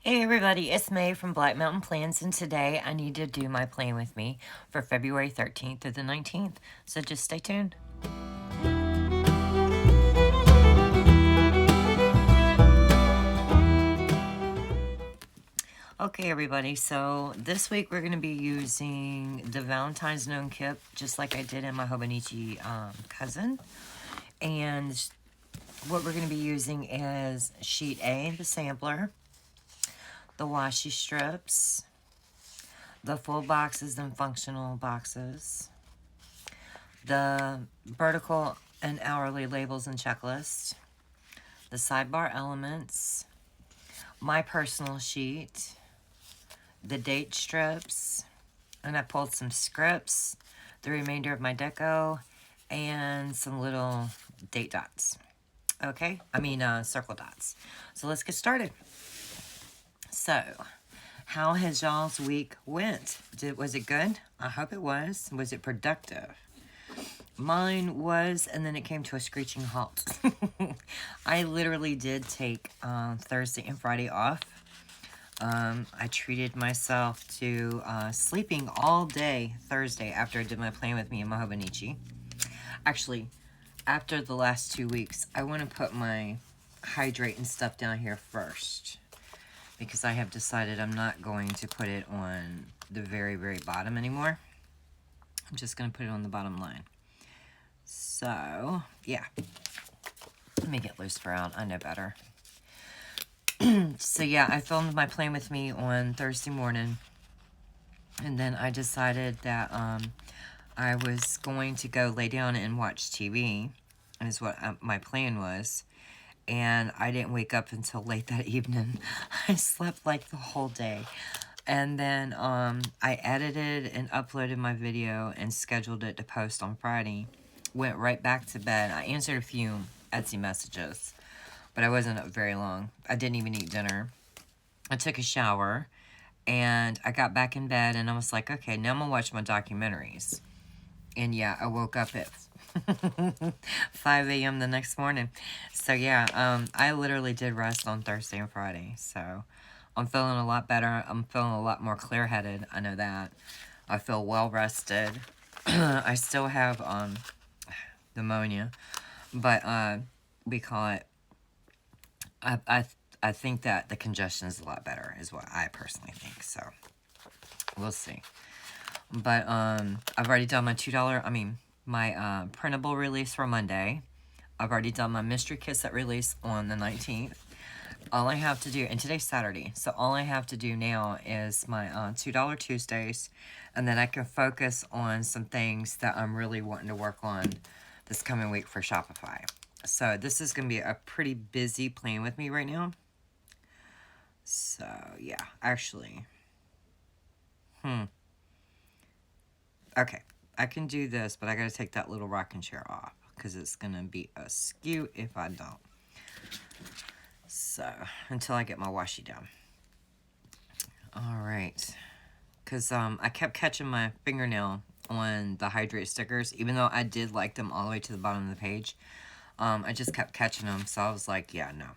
Hey everybody, it's Mae from Black Mountain Plans, and today I need to do my plan with me for February 13th to the 19th, so just stay tuned. Okay everybody, so this week we're going to be using the Valentine's Gnome kit, just like I did in my Hobonichi cousin, and what we're going to be using is sheet A, the sampler, the washi strips, the full boxes and functional boxes, the vertical and hourly labels and checklists, the sidebar elements, my personal sheet, the date strips, and I pulled some scripts, the remainder of my deco, and some little date dots. Okay? Circle dots. So let's get started. So, how has y'all's week went? Was it good? I hope it was. Was it productive? Mine was, and then it came to a screeching halt. I literally did take Thursday and Friday off. I treated myself to sleeping all day Thursday after I did my plan with me in my Hobonichi. Actually, after the last 2 weeks, I want to put my hydrate and stuff down here first, because I have decided I'm not going to put it on the very, very bottom anymore. I'm just going to put it on the bottom line. So, yeah. Let me get Lucifer out. I know better. So, yeah, I filmed my plan with me on Thursday morning. And then I decided that I was going to go lay down and watch TV, is what my plan was. And I didn't wake up until late that evening. I slept like the whole day. And then I edited and uploaded my video and scheduled it to post on Friday. Went right back to bed. I answered a few Etsy messages, but I wasn't up very long. I didn't even eat dinner. I took a shower, and I got back in bed, and I was like, okay, now I'm going to watch my documentaries. And yeah, I woke up at 5 a.m. the next morning. So yeah, I literally did rest on Thursday and Friday. So I'm feeling a lot better. I'm feeling a lot more clear-headed. I know that. I feel well rested. I still have pneumonia, but we call it. I think that the congestion is a lot better, is what I personally think. So we'll see. But I've already done my my printable release for Monday. I've already done my mystery kit set release on the 19th. All I have to do, and today's Saturday, so all I have to do now is my $2 Tuesdays, and then I can focus on some things that I'm really wanting to work on this coming week for Shopify. So this is going to be a pretty busy plan with me right now. So yeah, actually, okay, I can do this, but I got to take that little rocking chair off because it's going to be askew if I don't. So, until I get my washi down. Alright. Because I kept catching my fingernail on the hydrate stickers, even though I did like them all the way to the bottom of the page. I just kept catching them, so I was like, yeah, no.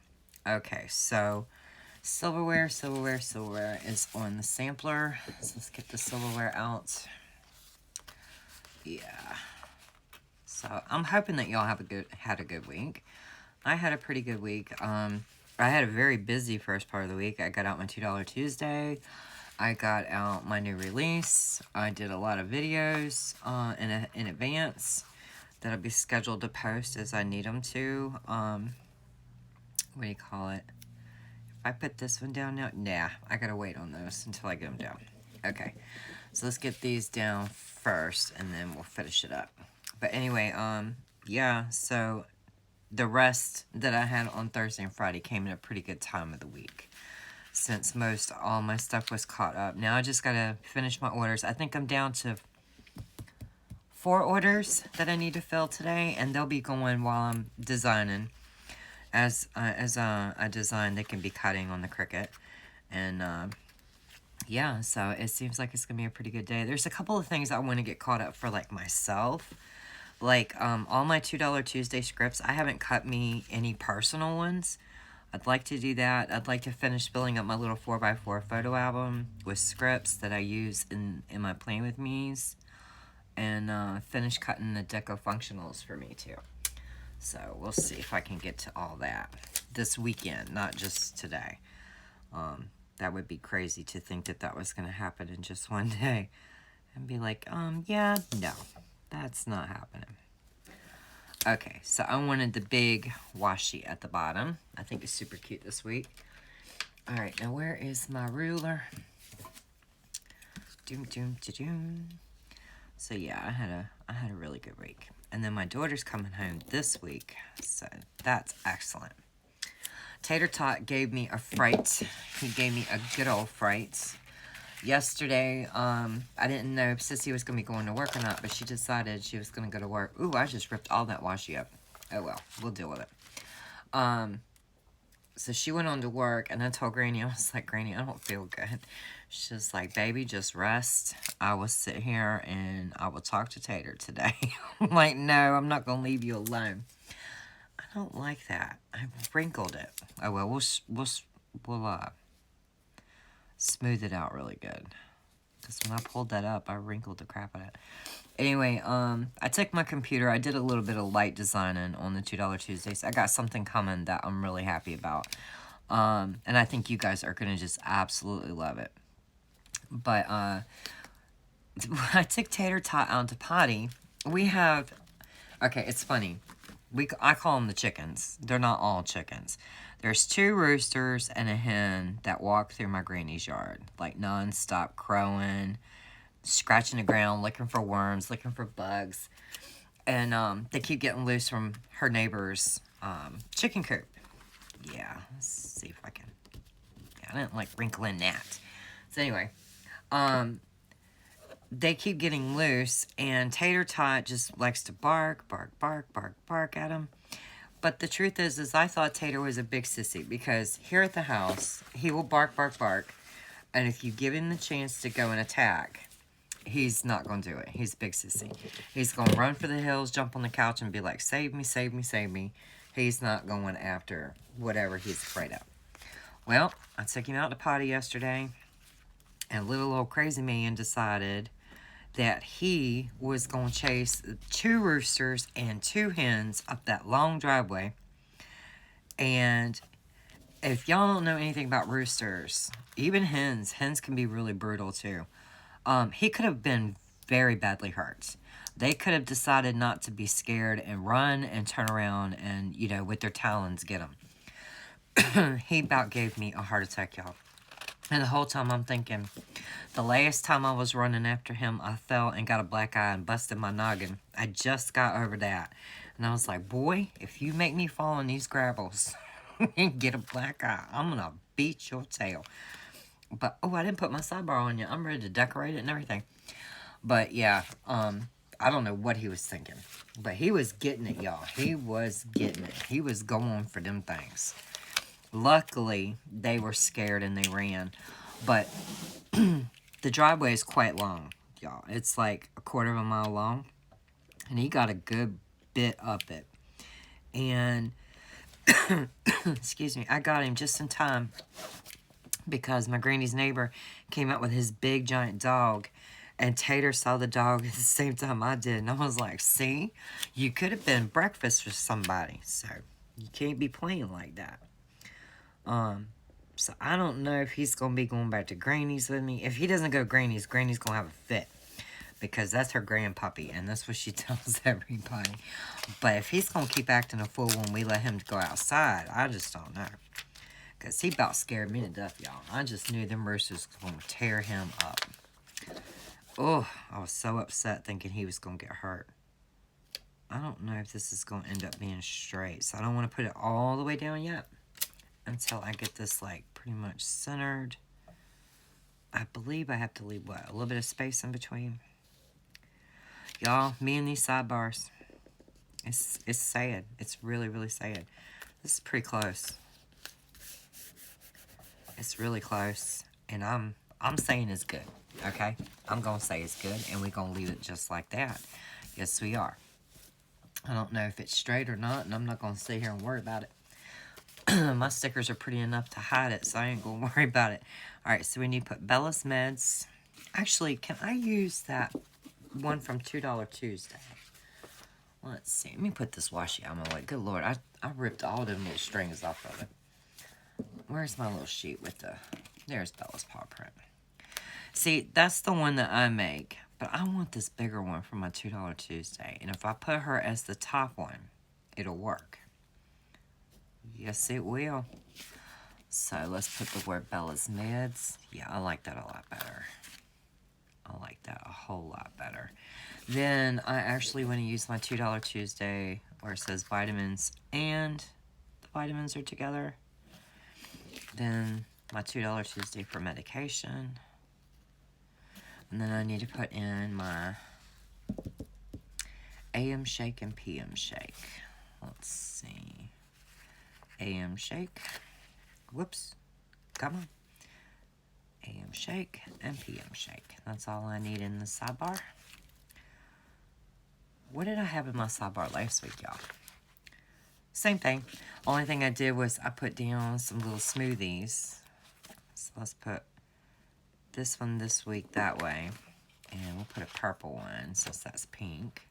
Okay, so silverware is on the sampler. So let's get the silverware out. Yeah. So I'm hoping that y'all had a good week. I had a pretty good week. I had a very busy first part of the week. I got out my $2 Tuesday. I got out my new release. I did a lot of videos in advance that'll be scheduled to post as I need them to. What do you call it? If I put this one down now, nah, I gotta wait on those until I get them down. Okay, so let's get these down first, and then we'll finish it up. But anyway, yeah, so the rest that I had on Thursday and Friday came at a pretty good time of the week, since all my stuff was caught up. Now I just gotta finish my orders. I think I'm down to 4 orders that I need to fill today, and they'll be going while I'm designing. As I design, they can be cutting on the Cricut, and yeah, so it seems like it's gonna be a pretty good day. There's a couple of things I want to get caught up for, like myself. Like, all my $2 Tuesday scripts, I haven't cut me any personal ones. I'd like to do that. I'd like to finish filling up my little 4x4 photo album with scripts that I use in my Playing With Me's. And finish cutting the deco functionals for me too. So we'll see if I can get to all that this weekend, not just today. That would be crazy to think that that was going to happen in just one day. And be like, yeah, no, that's not happening. Okay, so I wanted the big washi at the bottom. I think it's super cute this week. All right, now where is my ruler? Doom, doom, doom. So yeah, I had a really good week. And then my daughter's coming home this week, so that's excellent. Tater Tot gave me a fright. He gave me a good old fright. Yesterday, I didn't know if Sissy was going to be going to work or not, but she decided she was going to go to work. Ooh, I just ripped all that washi up. Oh well, we'll deal with it. So she went on to work, and I told Granny, I was like, Granny, I don't feel good. She's like, baby, just rest. I will sit here, and I will talk to Tater today. I'm like, no, I'm not going to leave you alone. I don't like that. I wrinkled it. Oh, well, we'll smooth it out really good. Because when I pulled that up, I wrinkled the crap out of it. Anyway, I took my computer. I did a little bit of light designing on the $2 Tuesdays. I got something coming that I'm really happy about. And I think you guys are going to just absolutely love it. But when I took Tater Tot out to potty, we have... Okay, it's funny. I call them the chickens. They're not all chickens. There's 2 roosters and a hen that walk through my granny's yard. Like non-stop crowing, scratching the ground, looking for worms, looking for bugs. And they keep getting loose from her neighbor's chicken coop. Yeah, let's see if I can... Yeah, I didn't like wrinkling that. So anyway, they keep getting loose, and Tater Tot just likes to bark, bark, bark, bark, bark at them. But the truth is I thought Tater was a big sissy, because here at the house, he will bark, bark, bark, and if you give him the chance to go and attack, he's not going to do it. He's a big sissy. He's going to run for the hills, jump on the couch, and be like, save me, save me, save me. He's not going after whatever he's afraid of. Well, I took him out to potty yesterday, and little old crazy man decided that he was going to chase 2 roosters and 2 hens up that long driveway. And if y'all don't know anything about roosters, even hens can be really brutal too. He could have been very badly hurt. They could have decided not to be scared and run and turn around and, you know, with their talons get him. He about gave me a heart attack, y'all. And the whole time I'm thinking, the last time I was running after him, I fell and got a black eye and busted my noggin. I just got over that. And I was like, boy, if you make me fall in these gravels and get a black eye, I'm going to beat your tail. But, oh, I didn't put my sidebar on yet. I'm ready to decorate it and everything. But, yeah, I don't know what he was thinking. But he was getting it, y'all. He was getting it. He was going for them things. Luckily, they were scared and they ran. But the driveway is quite long, y'all. It's like a 1/4 mile long. And he got a good bit up it. And, excuse me, I got him just in time. Because my granny's neighbor came out with his big giant dog. And Tater saw the dog at the same time I did. And I was like, see? You could have been breakfast for somebody. So, you can't be playing like that. So I don't know if he's going to be going back to Granny's with me. If he doesn't go to Granny's, Granny's going to have a fit. Because that's her grandpuppy, and that's what she tells everybody. But if he's going to keep acting a fool when we let him go outside, I just don't know. Because he about scared me to death, y'all. I just knew them roosters were going to tear him up. Oh, I was so upset thinking he was going to get hurt. I don't know if this is going to end up being straight, so I don't want to put it all the way down yet. Until I get this, like, pretty much centered. I believe I have to leave, what, a little bit of space in between? Y'all, me and these sidebars. It's sad. It's really, really sad. This is pretty close. It's really close. And I'm saying it's good, okay? I'm going to say it's good, and we're going to leave it just like that. Yes, we are. I don't know if it's straight or not, and I'm not going to sit here and worry about it. My stickers are pretty enough to hide it, so I ain't gonna worry about it. Alright, so we need to put Bella's Meds. Actually, can I use that one from $2 Tuesday? Let's see. Let me put this washi out of my way. Good Lord, I ripped all them little strings off of it. Where's my little sheet with the... There's Bella's paw print. See, that's the one that I make. But I want this bigger one for my $2 Tuesday. And if I put her as the top one, it'll work. Yes, it will. So let's put the word Bella's Meds. Yeah, I like that a lot better. I like that a whole lot better. Then I actually want to use my $2 Tuesday where it says vitamins and the vitamins are together. Then my $2 Tuesday for medication. And then I need to put in my AM shake and PM shake. Let's see. AM shake. Whoops. Come on. AM shake and PM shake. That's all I need in the sidebar. What did I have in my sidebar last week, y'all? Same thing. Only thing I did was I put down some little smoothies. So let's put this one this week that way. And we'll put a purple one since that's pink.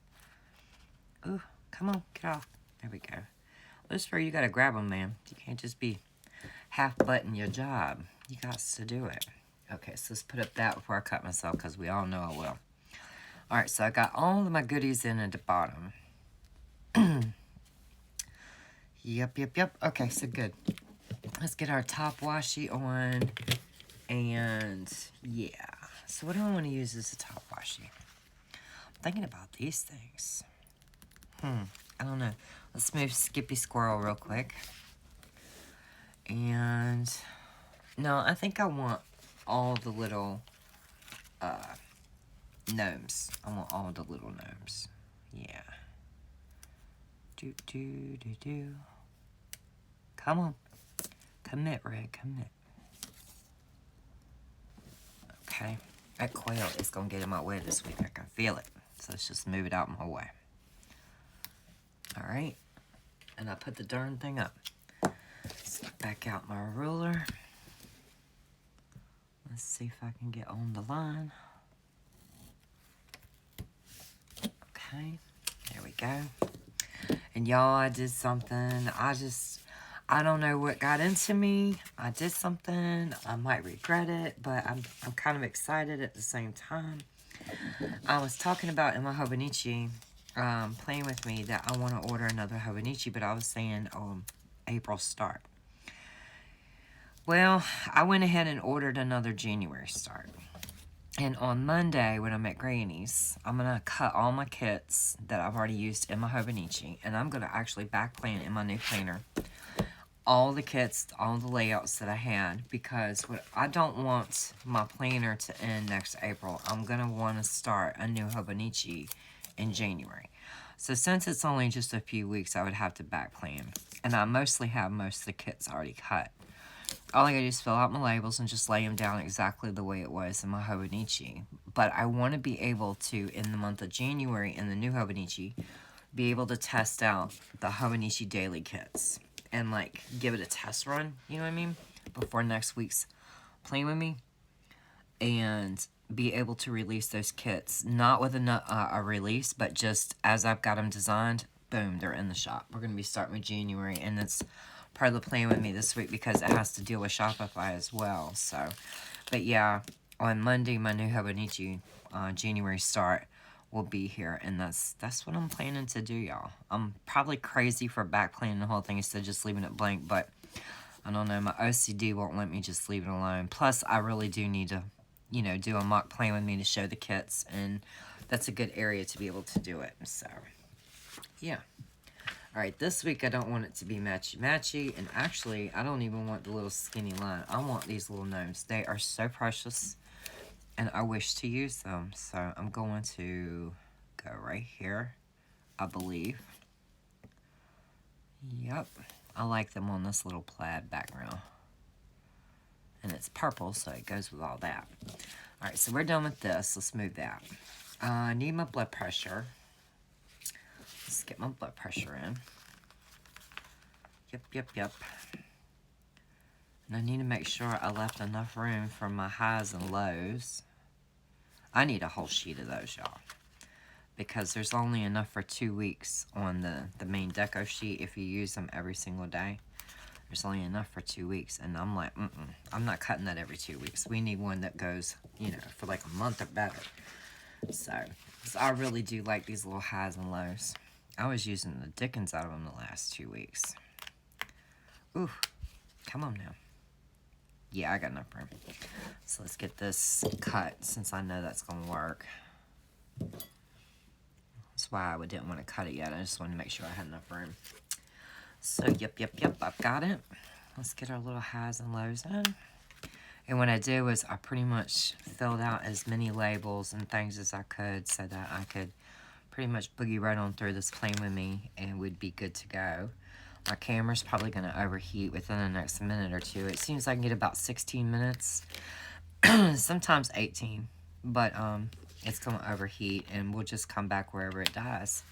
Ooh, come on, get off. There we go. Lucifer, you gotta grab them, man. You can't just be half-button your job. You got to do it. Okay, so let's put up that before I cut myself because we all know I will. Alright, so I got all of my goodies in at the bottom. Yep. Okay, so good. Let's get our top washi on. And yeah. So what do I want to use as a top washi? I'm thinking about these things. I don't know. Let's move Skippy Squirrel real quick. And no, I think I want all the little gnomes. I want all the little gnomes. Yeah. Do. Come on. Commit, Red. Commit. Okay. That quail is going to get in my way this week. I can feel it. So let's just move it out my way. Alright. And I put the darn thing up. Let's back out my ruler. Let's see if I can get on the line. Okay. There we go. And y'all, I did something. I don't know what got into me. I did something. I might regret it, but I'm kind of excited at the same time. I was talking about in my Hobonichi, playing with me, that I want to order another Hobonichi, but I was saying April start. Well, I went ahead and ordered another January start. And on Monday, when I'm at Granny's, I'm going to cut all my kits that I've already used in my Hobonichi, and I'm going to actually back plan in my new planner all the kits, all the layouts that I had, because I don't want my planner to end next April. I'm going to want to start a new Hobonichi in January. So since it's only just a few weeks, I would have to back plan. And I mostly have most of the kits already cut. All I gotta do is fill out my labels and just lay them down exactly the way it was in my Hobonichi. But I want to be able to, in the month of January, in the new Hobonichi, be able to test out the Hobonichi daily kits. And, like, give it a test run, you know what I mean? Before next week's Play With Me. And be able to release those kits. Not with a release, but just as I've got them designed, boom, they're in the shop. We're going to be starting with January. And it's part of the Play With Me this week because it has to deal with Shopify as well. So, but yeah, on Monday, my new Hobonichi January start will be here, and that's what I'm planning to do, y'all. I'm probably crazy for back planning the whole thing instead of just leaving it blank, but I don't know, my OCD won't let me just leave it alone. Plus, I really do need to, you know, do a mock Play With Me to show the kits, and that's a good area to be able to do it. So, yeah. Alright, this week I don't want it to be matchy-matchy, and actually, I don't even want the little skinny line. I want these little gnomes. They are so precious. And I wish to use them, so I'm going to go right here, I believe. Yep, I like them on this little plaid background. And it's purple, so it goes with all that. Alright, so we're done with this. Let's move that. I need my blood pressure. Let's get my blood pressure in. Yep. And I need to make sure I left enough room for my highs and lows. I need a whole sheet of those, y'all. Because there's only enough for 2 weeks on the main deco sheet if you use them every single day. There's only enough for 2 weeks. And I'm like, I'm not cutting that every 2 weeks. We need one that goes, you know, for like a month or better. So I really do like these little highs and lows. I was using the dickens out of them the last 2 weeks. Ooh, come on now. Yeah, I got enough room. So let's get this cut since I know that's going to work. That's why I didn't want to cut it yet. I just wanted to make sure I had enough room. So, yep, I've got it. Let's get our little highs and lows in. And what I did was I pretty much filled out as many labels and things as I could so that I could pretty much boogie right on through this plane with me and would be good to go. My camera's probably going to overheat within the next minute or two. It seems I can get about 16 minutes, sometimes 18, but it's going to overheat and we'll just come back wherever it dies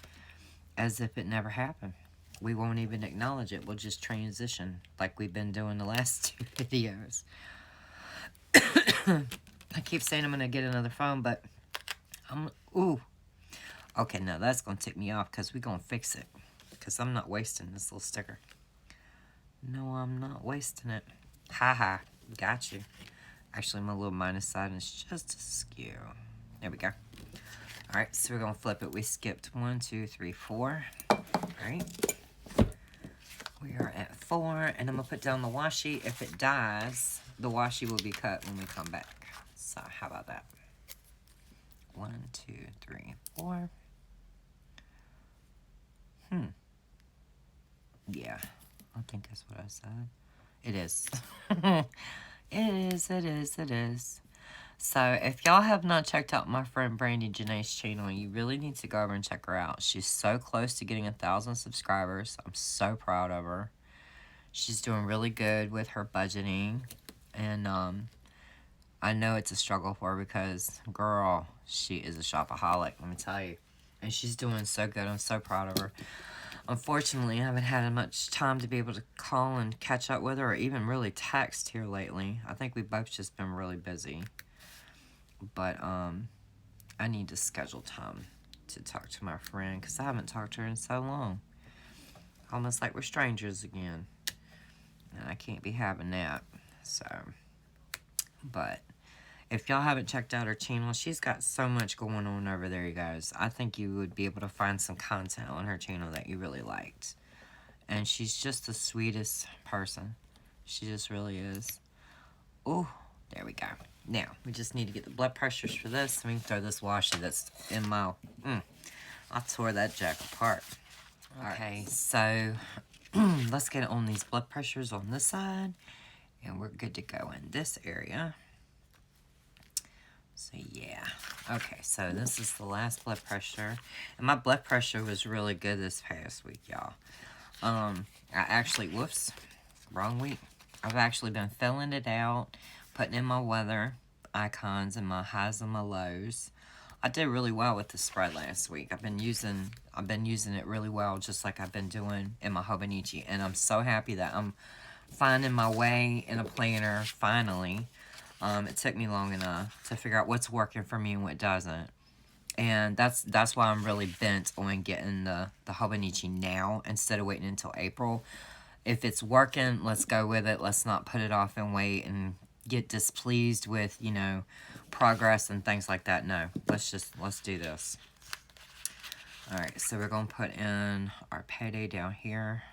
as if it never happened. We won't even acknowledge it. We'll just transition like we've been doing the last 2 videos. I keep saying I'm going to get another phone, but ooh. Okay, no, that's going to tick me off because we're going to fix it. Because I'm not wasting this little sticker. No, I'm not wasting it. Ha, got you. Actually, my little minus sign is just askew. There we go. Alright, so we're going to flip it. We skipped 1, 2, 3, 4. Alright. We are at 4, and I'm going to put down the washi. If it dies, the washi will be cut when we come back. So, how about that? 1, 2, 3, 4. Yeah, I think that's what I said. It is. It is. So, if y'all have not checked out my friend Brandy Janae's channel, you really need to go over and check her out. She's so close to getting 1,000 subscribers. I'm so proud of her. She's doing really good with her budgeting. And, I know it's a struggle for her because, girl, she is a shopaholic, let me tell you. And she's doing so good. I'm so proud of her. Unfortunately, I haven't had much time to be able to call and catch up with her or even really text here lately. I think we've both just been really busy. But, I need to schedule time to talk to my friend because I haven't talked to her in so long. Almost like we're strangers again. And I can't be having that. So, but if y'all haven't checked out her channel, she's got so much going on over there, you guys. I think you would be able to find some content on her channel that you really liked. And she's just the sweetest person. She just really is. Oh, there we go. Now, we just need to get the blood pressures for this. We can throw this washi that's in my... I tore that jack apart. Okay, so let's get on these blood pressures on this side. And we're good to go in this area. So, yeah. Okay, so this is the last blood pressure. And my blood pressure was really good this past week, y'all. I actually, whoops, wrong week. I've actually been filling it out, putting in my weather icons and my highs and my lows. I did really well with the spread last week. I've been using it really well, just like I've been doing in my Hobonichi. And I'm so happy that I'm finding my way in a planner, finally. It took me long enough to figure out what's working for me and what doesn't. And that's why I'm really bent on getting the Hobonichi now instead of waiting until April. If it's working, let's go with it. Let's not put it off and wait and get displeased with, you know, progress and things like that. No, let's do this. Alright, so we're going to put in our payday down here.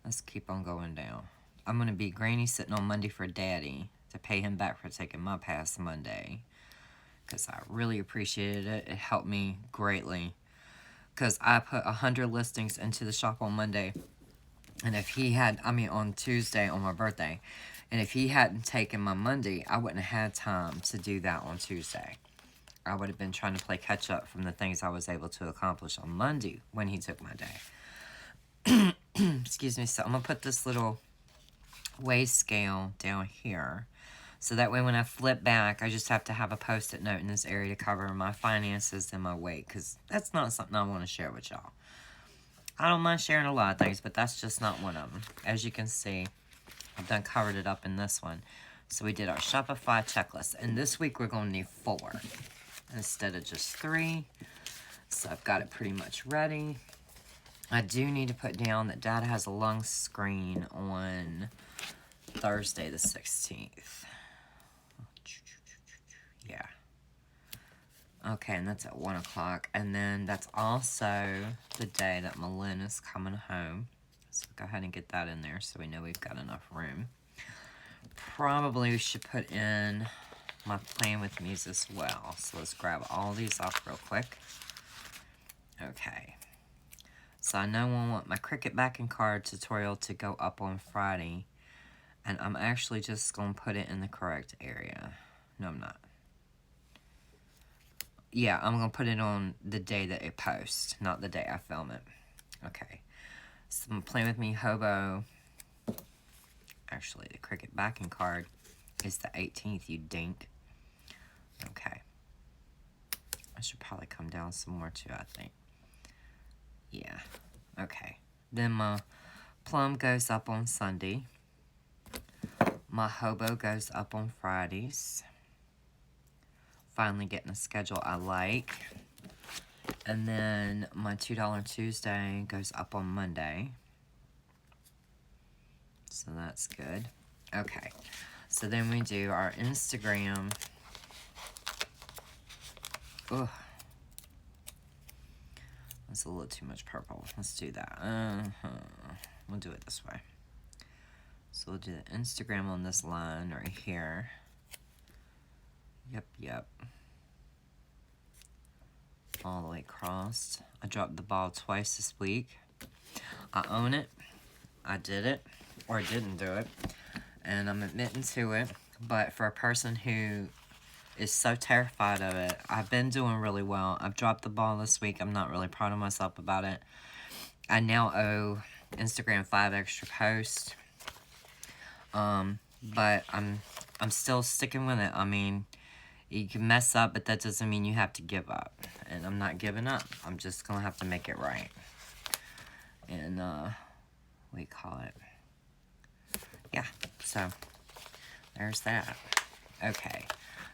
Let's keep on going down. I'm going to be Granny sitting on Monday for Daddy to pay him back for taking my past Monday. Because I really appreciated it. It helped me greatly. Because I put 100 listings into the shop on Monday. And if he had, on Tuesday on my birthday. And if he hadn't taken my Monday, I wouldn't have had time to do that on Tuesday. I would have been trying to play catch up from the things I was able to accomplish on Monday when he took my day. Excuse me. So I'm going to put this little weigh scale down here. So that way when I flip back, I just have to have a post-it note in this area to cover my finances and my weight. Because that's not something I want to share with y'all. I don't mind sharing a lot of things, but that's just not one of them. As you can see, I've done covered it up in this one. So we did our Shopify checklist. And this week we're going to need 4 instead of just 3. So I've got it pretty much ready. I do need to put down that Dad has a lung screen on Thursday the 16th. Yeah. Okay, and that's at 1 o'clock. And then that's also the day that Malin is coming home. So go ahead and get that in there so we know we've got enough room. Probably we should put in my Playing With Me's as well. So let's grab all these off real quick. Okay. So I know I want my Cricut backing card tutorial to go up on Friday. And I'm actually just going to put it in the correct area. No, I'm not. Yeah, I'm going to put it on the day that it posts, not the day I film it. Okay. So I'm Playing With Me Hobo. Actually, the Cricut backing card is the 18th, you dink. Okay. I should probably come down some more too, I think. Yeah. Okay. Then my Plum goes up on Sunday. My Hobo goes up on Fridays. Finally getting a schedule I like. And then my $2 Tuesday goes up on Monday. So that's good. Okay. So then we do our Instagram. Ugh. That's a little too much purple. Let's do that. We'll do it this way. So we'll do the Instagram on this line right here. Yep. All the way across. I dropped the ball twice this week. I own it. I did it. Or didn't do it. And I'm admitting to it. But for a person who is so terrified of it, I've been doing really well. I've dropped the ball this week. I'm not really proud of myself about it. I now owe Instagram 5 extra posts. But I'm still sticking with it. I mean, you can mess up, but that doesn't mean you have to give up. And I'm not giving up. I'm just going to have to make it right. And, we call it. Yeah, so there's that. Okay,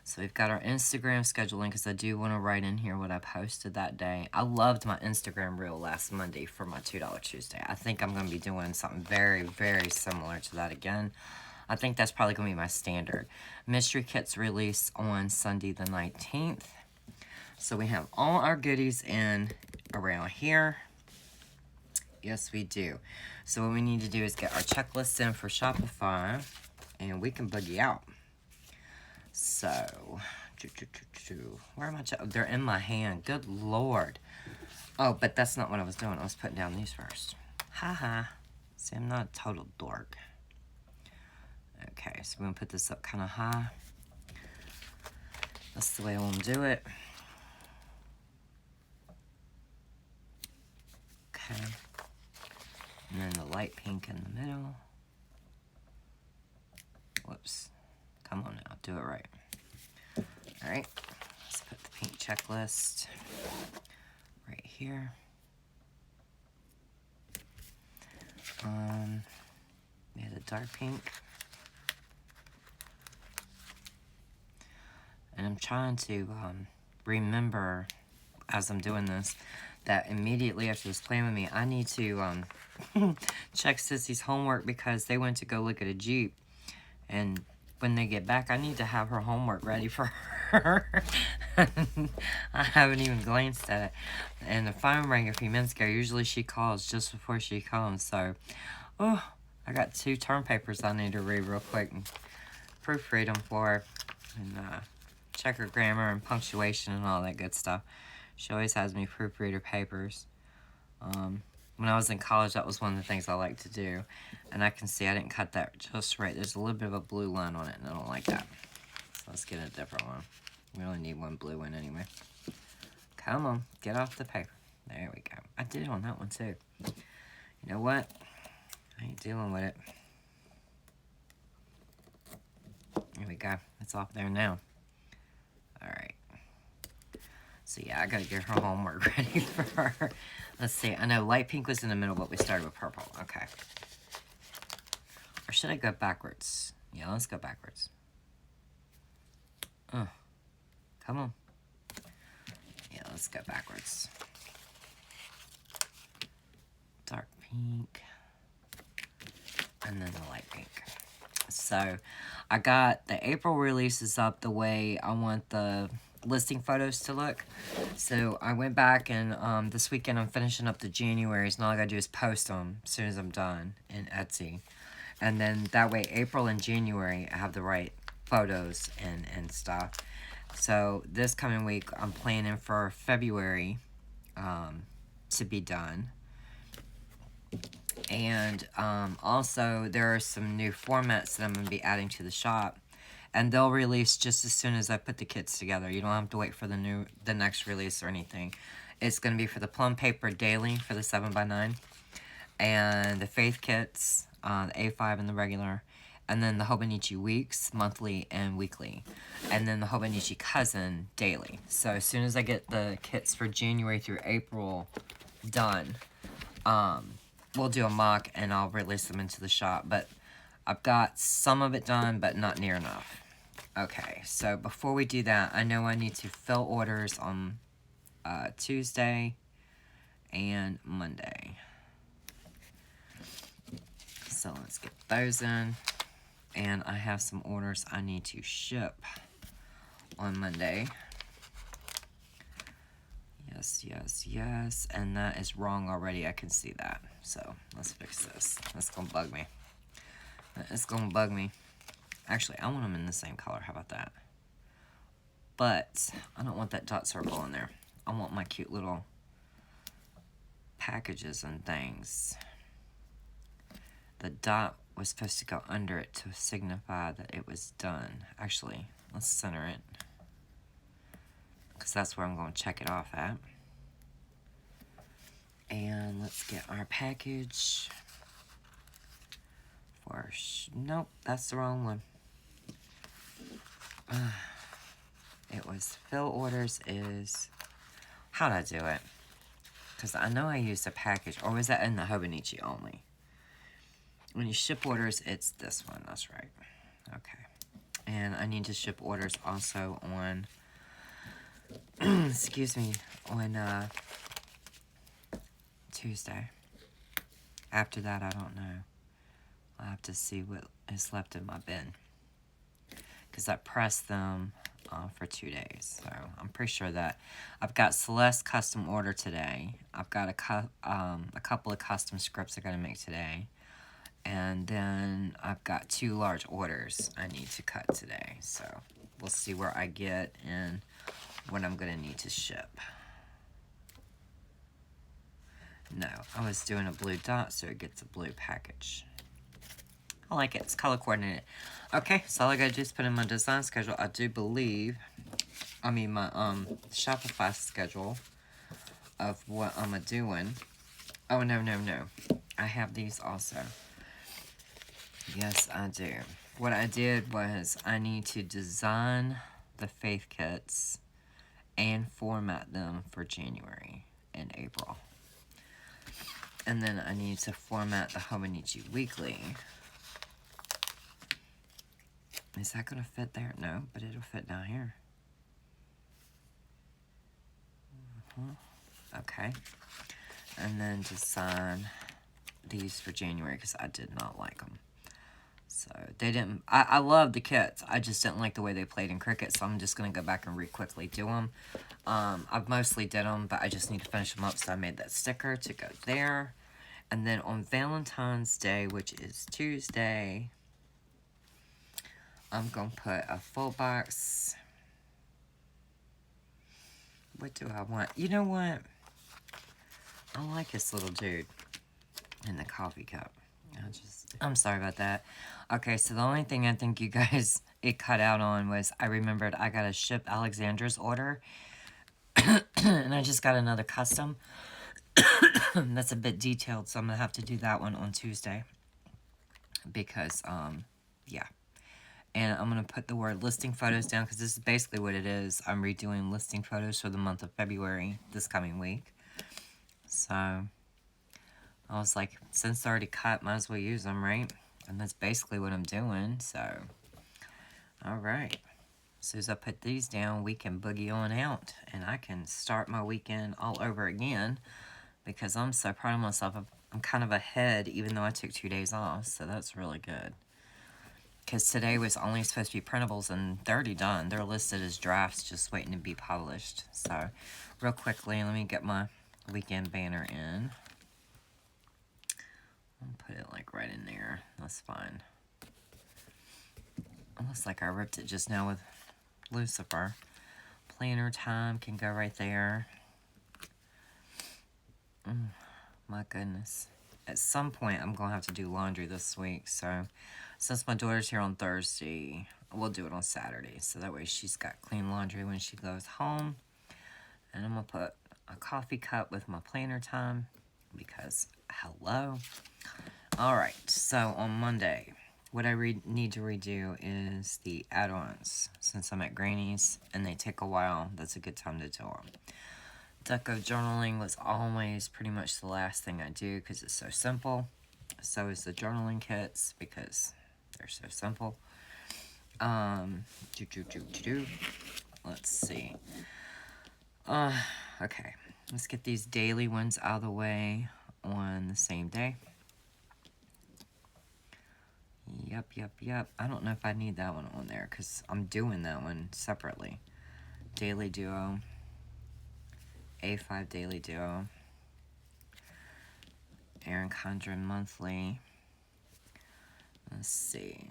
so we've got our Instagram scheduling because I do want to write in here what I posted that day. I loved my Instagram reel last Monday for my $2 Tuesday. I think I'm going to be doing something very, very similar to that again. I think that's probably going to be my standard. Mystery kits release on Sunday the 19th. So we have all our goodies in around here. Yes, we do. So what we need to do is get our checklist in for Shopify, and we can boogie out. So, where am I? They're in my hand. Good Lord. Oh, but that's not what I was doing. I was putting down these first. Haha. See, I'm not a total dork. Okay, so we're going to put this up kind of high. That's the way I want to do it. Okay. And then the light pink in the middle. Whoops. Come on now, do it right. Alright, let's put the pink checklist right here. We had a dark pink. And I'm trying to remember, as I'm doing this, that immediately after this Playing With Me, I need to check Sissy's homework because they went to go look at a Jeep. And when they get back, I need to have her homework ready for her. I haven't even glanced at it. And the phone rang a few minutes ago. Usually she calls just before she comes. So, I got 2 term papers I need to read real quick and proofread them for her. And check her grammar and punctuation and all that good stuff. She always has me proofread her papers. When I was in college, that was one of the things I liked to do. And I can see I didn't cut that just right. There's a little bit of a blue line on it, and I don't like that. So let's get a different one. We only need one blue one anyway. Come on, get off the paper. There we go. I did it on that one, too. You know what? I ain't dealing with it. There we go. It's off there now. All right. So, yeah, I got to get her homework ready for her. Let's see. I know light pink was in the middle, but we started with purple. Okay. Or should I go backwards? Yeah, let's go backwards. Come on. Yeah, let's go backwards. Dark pink. And then the light pink. So, I got the April releases up the way I want the listing photos to look. So, I went back and this weekend I'm finishing up the Januaries. And all I gotta do is post them as soon as I'm done in Etsy. And then that way, April and January, I have the right photos and stuff. So, this coming week, I'm planning for February to be done. And also, there are some new formats that I'm going to be adding to the shop. And they'll release just as soon as I put the kits together. You don't have to wait for the next release or anything. It's going to be for the Plum Paper Daily for the 7x9. And the Faith Kits, the A5 and the regular. And then the Hobonichi Weeks, monthly and weekly. And then the Hobonichi Cousin, daily. So as soon as I get the kits for January through April done, we'll do a mock and I'll release them into the shop. But I've got some of it done, but not near enough. Okay, so before we do that, I know I need to fill orders on Tuesday and Monday. So let's get those in. And I have some orders I need to ship on Monday. Yes, yes, yes. And that is wrong already. I can see that. So let's fix this. That's going to bug me. It's going to bug me. Actually, I want them in the same color. How about that? But I don't want that dot circle in there. I want my cute little packages and things. The dot was supposed to go under it to signify that it was done. Actually, let's center it. Because that's where I'm going to check it off at. And let's get our package. Nope, that's the wrong one. It was fill orders is... How'd I do it? Because I know I used a package. Or was that in the Hobonichi only? When you ship orders, it's this one. That's right. Okay. And I need to ship orders also on... excuse me. On Tuesday. After that, I don't know. I'll have to see what is left in my bin. Because I pressed them for 2 days. So I'm pretty sure that I've got Celeste custom order today. I've got a couple of custom scripts I got to make today. And then I've got 2 large orders I need to cut today. So we'll see where I get and what I'm going to need to ship. No, I was doing a blue dot so it gets a blue package. I like it. It's color coordinated. Okay, so all I got to do is put in my design schedule. I do believe, my Shopify schedule of what I'm doing. Oh, no. I have these also. Yes, I do. What I did was I need to design the Faith Kits and format them for January and April. And then I need to format the Hobonichi Weekly. Is that going to fit there? No, but it'll fit down here. Okay. And then design these for January because I did not like them. So they didn't... I love the kits. I just didn't like the way they played in Cricut, so I'm just going to go back and quickly do them. I've mostly did them, but I just need to finish them up, so I made that sticker to go there. And then on Valentine's Day, which is Tuesday, I'm going to put a full box. What do I want? You know what? I like this little dude in the coffee cup. I'm sorry about that. Okay, so the only thing I think you guys, it cut out on was I remembered I got to ship Alexandra's order. And I just got another custom. That's a bit detailed, so I'm going to have to do that one on Tuesday. Because, yeah. And I'm going to put the word listing photos down because this is basically what it is. I'm redoing listing photos for the month of February this coming week. So I was like, since they're already cut, might as well use them, right? And that's basically what I'm doing, so. All right. As soon as I put these down, we can boogie on out. And I can start my weekend all over again. Because I'm so proud of myself. I'm kind of ahead, even though I took 2 days off. So that's really good. Because today was only supposed to be printables, and they're already done. They're listed as drafts, just waiting to be published. So, real quickly, let me get my weekend banner in. I'll put it like right in there. That's fine. Looks like I ripped it just now with Lucifer. Planner time can go right there. My goodness. At some point, I'm going to have to do laundry this week. So, since my daughter's here on Thursday, we'll do it on Saturday. So that way she's got clean laundry when she goes home. And I'm going to put a coffee cup with my planner time. Because, hello. Alright, so on Monday, what I need to redo is the add-ons. Since I'm at Granny's and they take a while, that's a good time to do them. Deco journaling was always pretty much the last thing I do because it's so simple. So is the journaling kits because they're so simple. Let's see. Okay, let's get these daily ones out of the way on the same day. Yep. I don't know if I need that one on there because I'm doing that one separately. Daily Duo. A5 Daily Duo. Erin Condren Monthly. Let's see.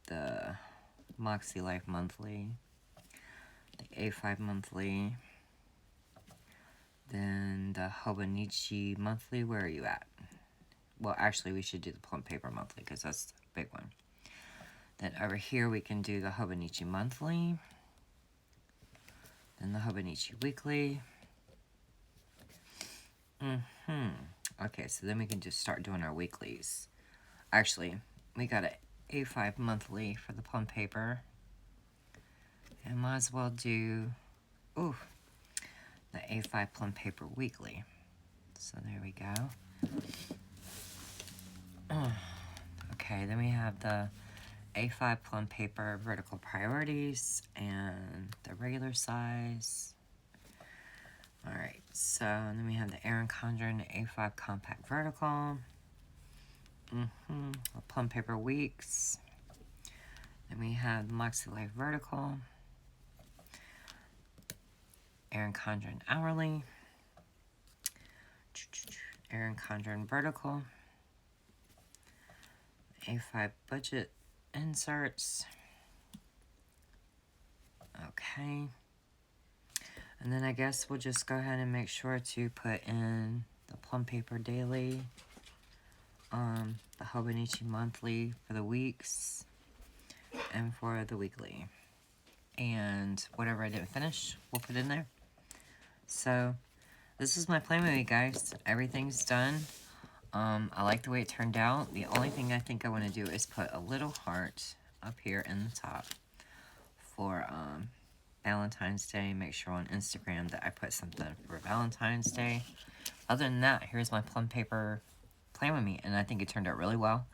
The Moxie Life Monthly. The A5 Monthly. Then the Hobonichi Monthly. Where are you at? Well, actually, we should do the Plum Paper Monthly because that's the big one. Then over here, we can do the Hobonichi Monthly. Then the Hobonichi Weekly. Okay, so then we can just start doing our weeklies. Actually, we got an A5 Monthly for the Plum Paper. And might as well do, the A5 Plum Paper Weekly. So there we go. Okay, then we have the A5 Plum Paper Vertical Priorities and the regular size. Alright, so then we have the Erin Condren A5 Compact Vertical. Plum Paper Weeks. Then we have the Moxie Life Vertical. Erin Condren Hourly. Erin Condren Vertical. A5 Budget Inserts. Okay. And then I guess we'll just go ahead and make sure to put in the Plum Paper Daily, the Hobonichi Monthly for the weeks, and for the weekly. And whatever I didn't finish, we'll put in there. So, this is my plan with you guys. Everything's done. I like the way it turned out. The only thing I think I want to do is put a little heart up here in the top for, Valentine's Day. Make sure on Instagram that I put something for Valentine's Day. Other than that, here's my Plum Paper plan with me, and I think it turned out really well.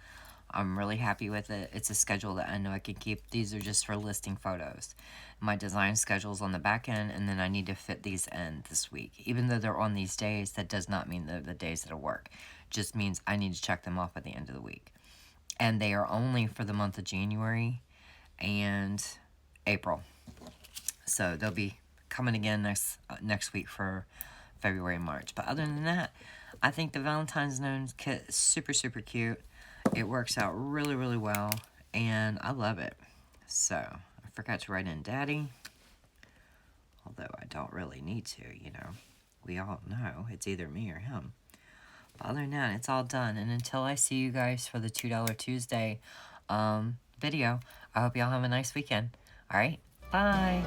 I'm really happy with it. It's a schedule that I know I can keep. These are just for listing photos. My design schedule's on the back end, and then I need to fit these in this week. Even though they're on these days, that does not mean they're the days that'll work. Just means I need to check them off at the end of the week. And they are only for the month of January and April. So they'll be coming again next week for February and March. But other than that, I think the Valentine's Gnome kit is super, super cute. It works out really, really well. And I love it. So I forgot to write in Daddy. Although I don't really need to, you know. We all know it's either me or him. But other than that, it's all done. And until I see you guys for the $2 Tuesday video, I hope y'all have a nice weekend. All right? Bye.